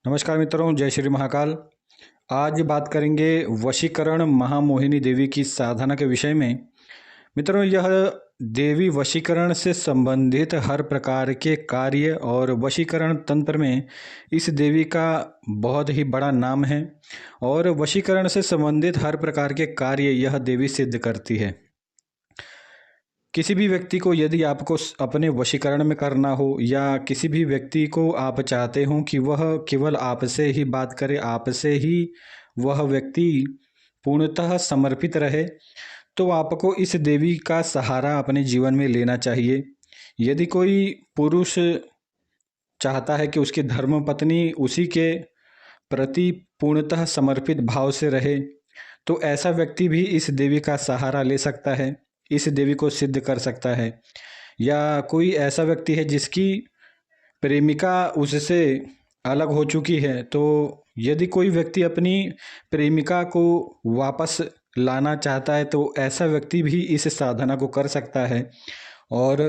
नमस्कार मित्रों, जय श्री महाकाल। आज बात करेंगे वशीकरण महामोहिनी देवी की साधना के विषय में। मित्रों, यह देवी वशीकरण से संबंधित हर प्रकार के कार्य और वशीकरण तंत्र में इस देवी का बहुत ही बड़ा नाम है और वशीकरण से संबंधित हर प्रकार के कार्य यह देवी सिद्ध करती है। किसी भी व्यक्ति को यदि आपको अपने वशीकरण में करना हो या किसी भी व्यक्ति को आप चाहते हो कि वह केवल आपसे ही बात करे, आपसे ही वह व्यक्ति पूर्णतः समर्पित रहे, तो आपको इस देवी का सहारा अपने जीवन में लेना चाहिए। यदि कोई पुरुष चाहता है कि उसकी धर्मपत्नी उसी के प्रति पूर्णतः समर्पित भाव से रहे, तो ऐसा व्यक्ति भी इस देवी का सहारा ले सकता है, इस देवी को सिद्ध कर सकता है। या कोई ऐसा व्यक्ति है जिसकी प्रेमिका उससे अलग हो चुकी है, तो यदि कोई व्यक्ति अपनी प्रेमिका को वापस लाना चाहता है, तो ऐसा व्यक्ति भी इस साधना को कर सकता है और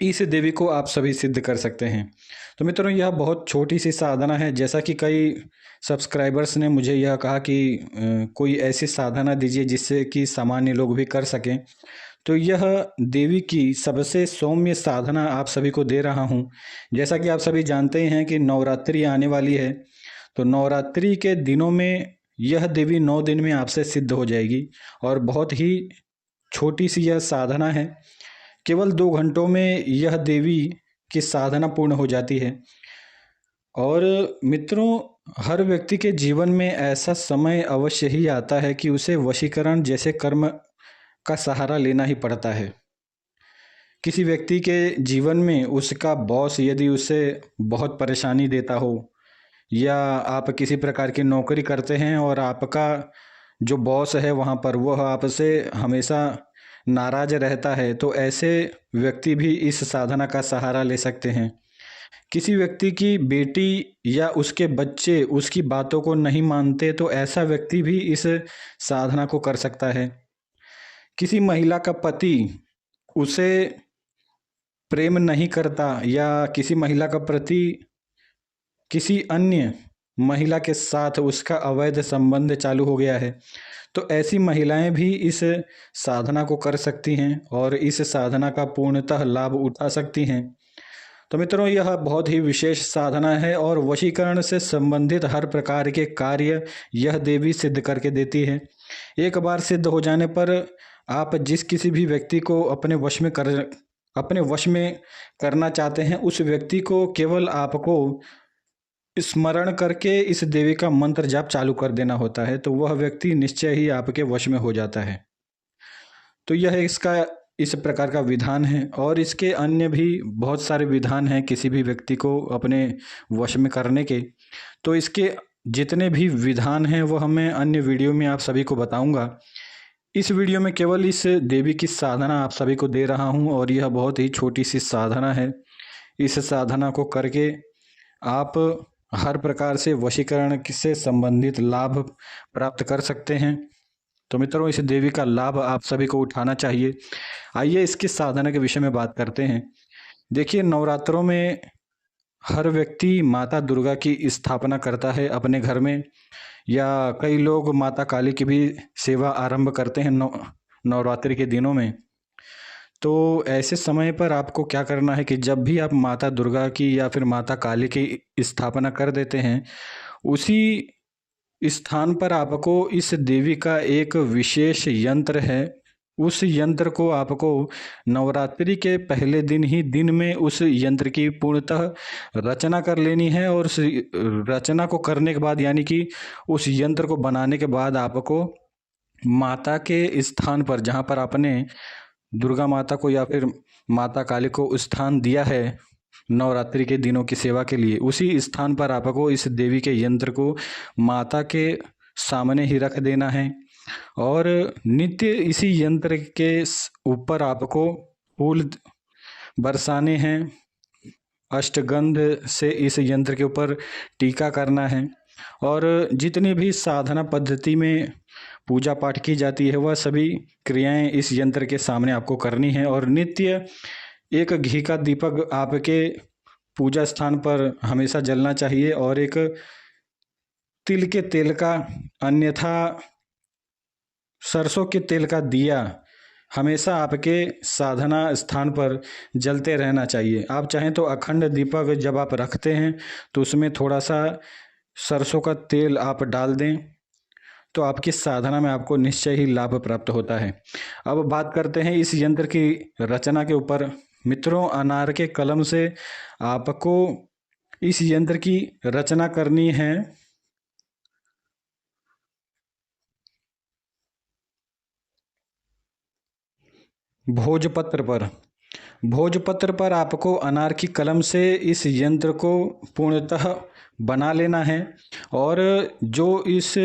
इस देवी को आप सभी सिद्ध कर सकते हैं। तो मित्रों, यह बहुत छोटी सी साधना है। जैसा कि कई सब्सक्राइबर्स ने मुझे यह कहा कि कोई ऐसी साधना दीजिए जिससे कि सामान्य लोग भी कर सकें, तो यह देवी की सबसे सौम्य साधना आप सभी को दे रहा हूँ। जैसा कि आप सभी जानते हैं कि नवरात्रि आने वाली है, तो नवरात्रि के दिनों में यह देवी 9 दिन में आपसे सिद्ध हो जाएगी और बहुत ही छोटी सी यह साधना है। केवल 2 घंटों में यह देवी की साधना पूर्ण हो जाती है। और मित्रों, हर व्यक्ति के जीवन में ऐसा समय अवश्य ही आता है कि उसे वशीकरण जैसे कर्म का सहारा लेना ही पड़ता है। किसी व्यक्ति के जीवन में उसका बॉस यदि उसे बहुत परेशानी देता हो, या आप किसी प्रकार की नौकरी करते हैं और आपका जो बॉस है वहाँ पर वह आपसे हमेशा नाराज रहता है, तो ऐसे व्यक्ति भी इस साधना का सहारा ले सकते हैं। किसी व्यक्ति की बेटी या उसके बच्चे उसकी बातों को नहीं मानते, तो ऐसा व्यक्ति भी इस साधना को कर सकता है। किसी महिला का पति उसे प्रेम नहीं करता या किसी महिला का प्रति किसी अन्य महिला के साथ उसका अवैध संबंध चालू हो गया है, तो ऐसी महिलाएं भी इस साधना को कर सकती हैं और इस साधना का पूर्णतः लाभ उठा सकती हैं। तो मित्रों, यह बहुत ही विशेष साधना है और वशीकरण से संबंधित हर प्रकार के कार्य यह देवी सिद्ध करके देती है। एक बार सिद्ध हो जाने पर आप जिस किसी भी व्यक्ति को अपने वश में करना चाहते हैं, उस व्यक्ति को केवल आपको स्मरण करके इस देवी का मंत्र जाप चालू कर देना होता है, तो वह व्यक्ति निश्चय ही आपके वश में हो जाता है। तो यह इसका इस प्रकार का विधान है और इसके अन्य भी बहुत सारे विधान हैं किसी भी व्यक्ति को अपने वश में करने के। तो इसके जितने भी विधान हैं वह मैं अन्य वीडियो में आप सभी को बताऊंगा। इस वीडियो में केवल इस देवी की साधना आप सभी को दे रहा हूं और यह बहुत ही छोटी सी साधना है। इस साधना को करके आप हर प्रकार से वशीकरण से संबंधित लाभ प्राप्त कर सकते हैं। तो मित्रों, इस देवी का लाभ आप सभी को उठाना चाहिए। आइए इसकी साधना के विषय में बात करते हैं। देखिए, नवरात्रों में हर व्यक्ति माता दुर्गा की स्थापना करता है अपने घर में, या कई लोग माता काली की भी सेवा आरंभ करते हैं नवरात्रि के दिनों में। तो ऐसे समय पर आपको क्या करना है कि जब भी आप माता दुर्गा की या फिर माता काली की स्थापना कर देते हैं, उसी स्थान पर आपको इस देवी का एक विशेष यंत्र है, उस यंत्र को आपको नवरात्रि के पहले दिन ही दिन में उस यंत्र की पूर्णतः रचना कर लेनी है। और उस रचना को करने के बाद, यानी कि उस यंत्र को बनाने के बाद, आपको माता के स्थान पर जहाँ पर आपने दुर्गा माता को या फिर माता काली को स्थान दिया है नवरात्रि के दिनों की सेवा के लिए, उसी स्थान पर आपको इस देवी के यंत्र को माता के सामने ही रख देना है और नित्य इसी यंत्र के ऊपर आपको फूल बरसाने हैं। अष्टगंध से इस यंत्र के ऊपर टीका करना है और जितनी भी साधना पद्धति में पूजा पाठ की जाती है वह सभी क्रियाएं इस यंत्र के सामने आपको करनी है। और नित्य एक घी का दीपक आपके पूजा स्थान पर हमेशा जलना चाहिए और एक तिल के तेल का अन्यथा सरसों के तेल का दिया हमेशा आपके साधना स्थान पर जलते रहना चाहिए। आप चाहें तो अखंड दीपक जब आप रखते हैं तो उसमें थोड़ा सा सरसों का तेल आप डाल दें, तो आपकी साधना में आपको निश्चय ही लाभ प्राप्त होता है। अब बात करते हैं इस यंत्र की रचना के ऊपर। मित्रों, अनार के कलम से आपको इस यंत्र की रचना करनी है। भोजपत्र पर आपको अनार की कलम से इस यंत्र को पूर्णतः बना लेना है। और जो इस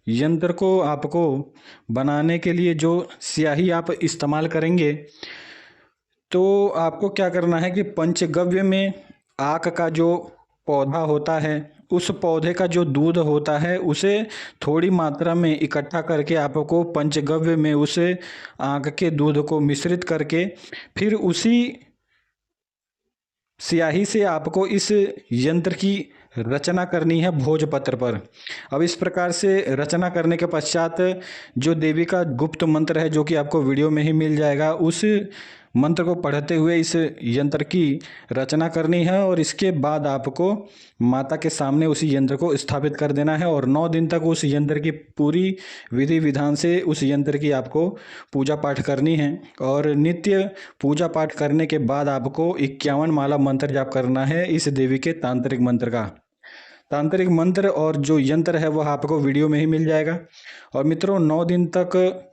यंत्र को आपको बनाने के लिए जो स्याही आप इस्तेमाल करेंगे, तो आपको क्या करना है कि पंचगव्य में आक का जो पौधा होता है, उस पौधे का जो दूध होता है उसे थोड़ी मात्रा में इकट्ठा करके आपको पंचगव्य में उसे आक के दूध को मिश्रित करके फिर उसी स्याही से आपको इस यंत्र की रचना करनी है भोजपत्र पर। अब इस प्रकार से रचना करने के पश्चात जो देवी का गुप्त मंत्र है, जो कि आपको वीडियो में ही मिल जाएगा, उस मंत्र को पढ़ते हुए इस यंत्र की रचना करनी है और इसके बाद आपको माता के सामने उसी यंत्र को स्थापित कर देना है और 9 दिन तक उस यंत्र की पूरी विधि विधान से उस यंत्र की आपको पूजा पाठ करनी है। और नित्य पूजा पाठ करने के बाद आपको 51 माला मंत्र जाप करना है इस देवी के तांत्रिक मंत्र का। तांत्रिक मंत्र और जो यंत्र है वह आपको वीडियो में ही मिल जाएगा। और मित्रों, 9 दिन तक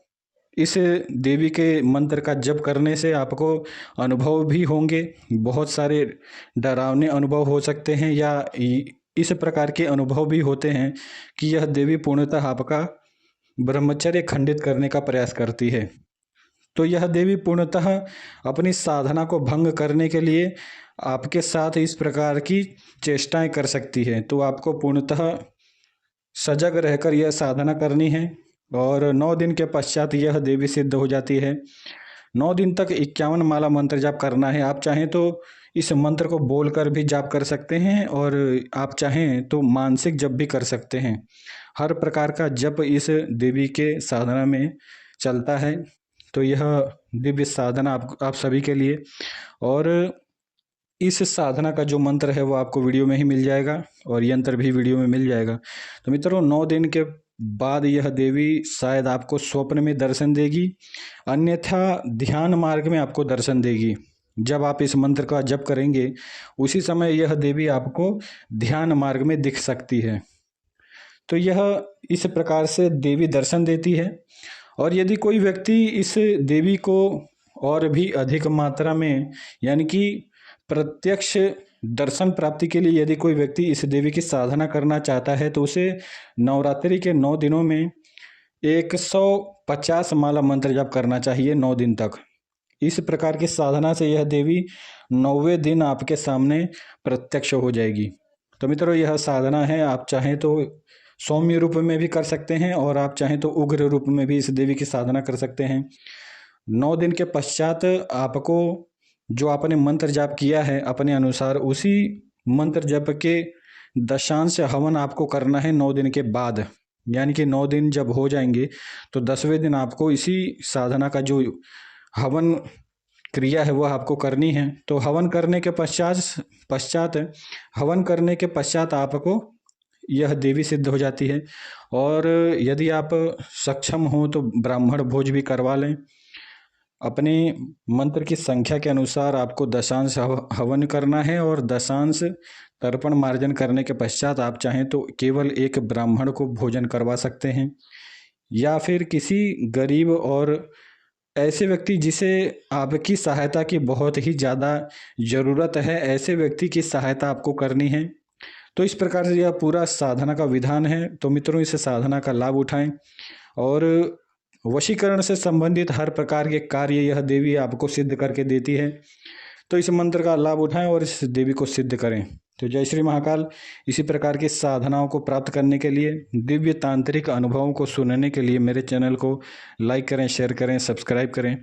इस देवी के मंत्र का जप करने से आपको अनुभव भी होंगे। बहुत सारे डरावने अनुभव हो सकते हैं या इस प्रकार के अनुभव भी होते हैं कि यह देवी पूर्णतः आपका ब्रह्मचर्य खंडित करने का प्रयास करती है। तो यह देवी पूर्णतः अपनी साधना को भंग करने के लिए आपके साथ इस प्रकार की चेष्टाएं कर सकती है। तो आपको पूर्णतः सजग रहकर यह साधना करनी है और 9 दिन के पश्चात यह देवी सिद्ध हो जाती है। 9 दिन तक 51 माला मंत्र जाप करना है। आप चाहें तो इस मंत्र को बोलकर भी जाप कर सकते हैं और आप चाहें तो मानसिक जप भी कर सकते हैं। हर प्रकार का जप इस देवी के साधना में चलता है। तो यह दिव्य साधना आप सभी के लिए, और इस साधना का जो मंत्र है वो आपको वीडियो में ही मिल जाएगा और यंत्र भी वीडियो में मिल जाएगा। तो मित्रों, 9 दिन के बाद यह देवी शायद आपको स्वप्न में दर्शन देगी, अन्यथा ध्यान मार्ग में आपको दर्शन देगी। जब आप इस मंत्र का जप करेंगे उसी समय यह देवी आपको ध्यान मार्ग में दिख सकती है। तो यह इस प्रकार से देवी दर्शन देती है। और यदि कोई व्यक्ति इस देवी को और भी अधिक मात्रा में, यानी कि प्रत्यक्ष दर्शन प्राप्ति के लिए यदि कोई व्यक्ति इस देवी की साधना करना चाहता है, तो उसे नवरात्रि के 9 दिनों में 150 माला मंत्र जाप करना चाहिए 9 दिन तक। इस प्रकार की साधना से यह देवी 9वें दिन आपके सामने प्रत्यक्ष हो जाएगी। तो मित्रों, यह साधना है, आप चाहें तो सौम्य रूप में भी कर सकते हैं और आप चाहें तो उग्र रूप में भी इस देवी की साधना कर सकते हैं। 9 दिन के पश्चात आपको जो आपने मंत्र जाप किया है अपने अनुसार, उसी मंत्र जप के दशांश हवन आपको करना है 9 दिन के बाद। यानी कि 9 दिन जब हो जाएंगे तो 10वें दिन आपको इसी साधना का जो हवन क्रिया है वह आपको करनी है। तो हवन करने के पश्चात आपको यह देवी सिद्ध हो जाती है। और यदि आप सक्षम हो तो ब्राह्मण भोज भी करवा लें। अपने मंत्र की संख्या के अनुसार आपको दशांश हवन करना है और दशांश तर्पण मार्जन करने के पश्चात आप चाहें तो केवल एक ब्राह्मण को भोजन करवा सकते हैं, या फिर किसी गरीब और ऐसे व्यक्ति जिसे आपकी सहायता की बहुत ही ज़्यादा ज़रूरत है, ऐसे व्यक्ति की सहायता आपको करनी है। तो इस प्रकार से यह पूरा साधना का विधान है। तो मित्रों, इस साधना का लाभ उठाएं और वशीकरण से संबंधित हर प्रकार के कार्य यह देवी आपको सिद्ध करके देती है। तो इस मंत्र का लाभ उठाएं और इस देवी को सिद्ध करें। तो जय श्री महाकाल। इसी प्रकार की साधनाओं को प्राप्त करने के लिए, दिव्य तांत्रिक अनुभवों को सुनने के लिए मेरे चैनल को लाइक करें, शेयर करें, सब्सक्राइब करें।